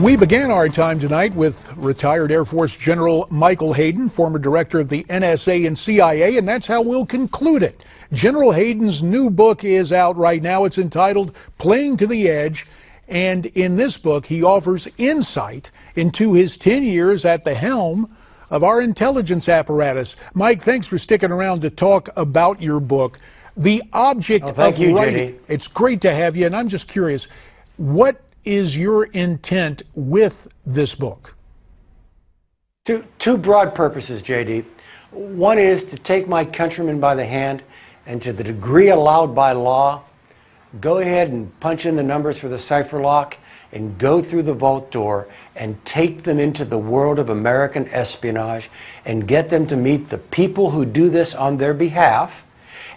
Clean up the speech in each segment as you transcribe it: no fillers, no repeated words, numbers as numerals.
We began our time tonight with retired Air Force General Michael Hayden, former director of the NSA and CIA, and that's how we'll conclude it. General Hayden's new book is out right now. It's entitled Playing to the Edge, and in this book he offers insight into his 10 years at the helm of our intelligence apparatus. Mike, thanks for sticking around to talk about your book. The object of you, writing, JD. It's great to have you, and I'm just curious, what is your intent with this book? Two broad purposes, JD. One is to take my countrymen by the hand and, to the degree allowed by law, go ahead and punch in the numbers for the cipher lock and go through the vault door and take them into the world of American espionage and get them to meet the people who do this on their behalf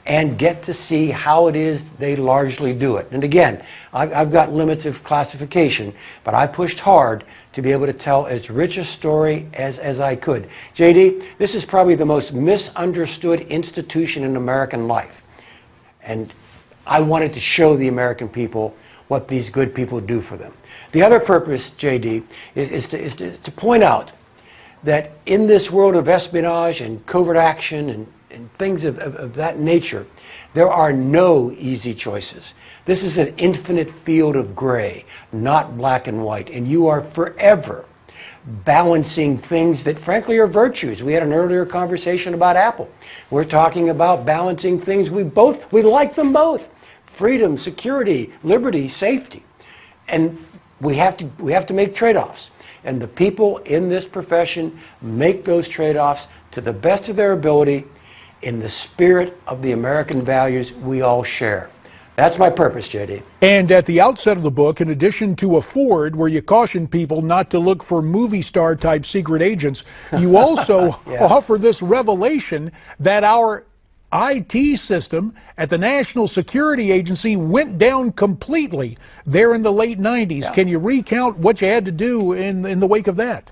and get to see how it is they largely do it. And again, I've got limits of classification, but I pushed hard to be able to tell as rich a story as I could. JD, this is probably the most misunderstood institution in American life. And I wanted to show the American people what these good people do for them. The other purpose, JD, is to point out that in this world of espionage and covert action and things of that nature, there are no easy choices. This is an infinite field of gray, not black and white, and you are forever balancing things that frankly are virtues. We had an earlier conversation about Apple. We're talking about balancing things we like them both. Freedom, security, liberty, safety. And we have to make trade-offs. And the people in this profession make those trade-offs to the best of their ability in the spirit of the American values we all share. That's my purpose, JD. And at the outset of the book, in addition to a foreword where you caution people not to look for movie star type secret agents, you also offer this revelation that our IT system at the National Security Agency went down completely there in the late 90s. Yeah. Can you recount what you had to do in the wake of that?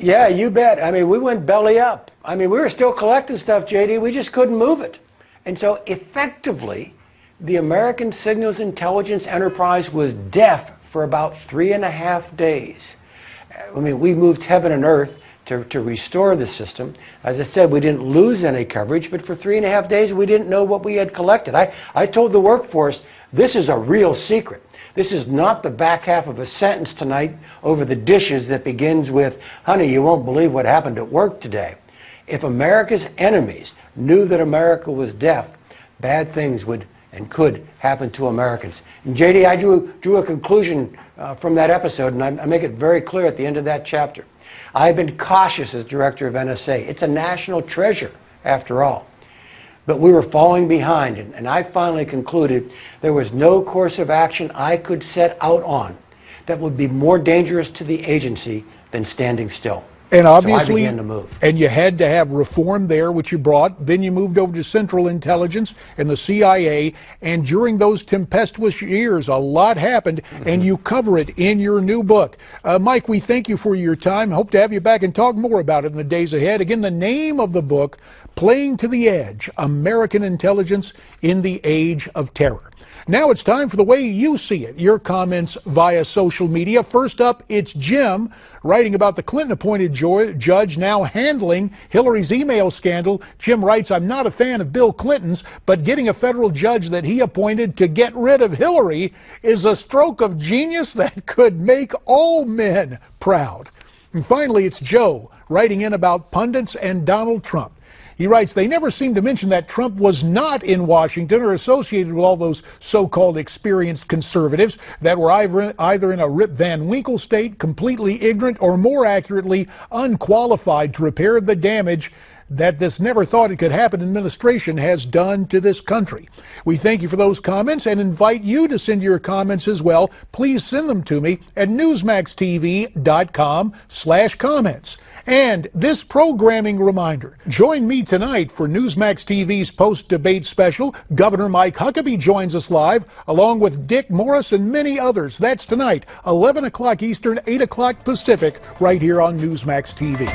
Yeah, you bet. I mean, we went belly up. I mean, we were still collecting stuff, JD. We just couldn't move it. And so effectively, the American signals intelligence enterprise was deaf for about 3.5 days. I mean, we moved heaven and earth to restore the system. As I said, we didn't lose any coverage, but for 3.5 days, we didn't know what we had collected. I told the workforce, this is a real secret. This is not the back half of a sentence tonight over the dishes that begins with, honey, you won't believe what happened at work today. If America's enemies knew that America was deaf, bad things would and could happen to Americans. And JD, I drew a conclusion from that episode, and I make it very clear at the end of that chapter. I've been cautious as director of NSA. It's a national treasure, after all. But we were falling behind, and I finally concluded there was no course of action I could set out on that would be more dangerous to the agency than standing still. And obviously, so I began to move. And you had to have reform there, which you brought. Then you moved over to Central Intelligence and the CIA. And during those tempestuous years, a lot happened, and you cover it in your new book. Mike, we thank you for your time. Hope to have you back and talk more about it in the days ahead. Again, the name of the book, Playing to the Edge, American Intelligence in the Age of Terror. Now it's time for the way you see it, your comments via social media. First up, it's Jim writing about the Clinton-appointed judge now handling Hillary's email scandal. Jim writes, I'm not a fan of Bill Clinton's, but getting a federal judge that he appointed to get rid of Hillary is a stroke of genius that could make all men proud. And finally, it's Joe writing in about pundits and Donald Trump. He writes, they never seem to mention that Trump was not in Washington or associated with all those so-called experienced conservatives that were either in a Rip Van Winkle state, completely ignorant, or more accurately, unqualified to repair the damage that this never thought it could happen administration has done to this country. We thank you for those comments and invite you to send your comments as well. Please send them to me at newsmaxtv.com/comments. And this programming reminder, join me tonight for Newsmax TV's post-debate special. Governor Mike Huckabee joins us live, along with Dick Morris and many others. That's tonight, 11 o'clock Eastern, 8 o'clock Pacific, right here on Newsmax TV.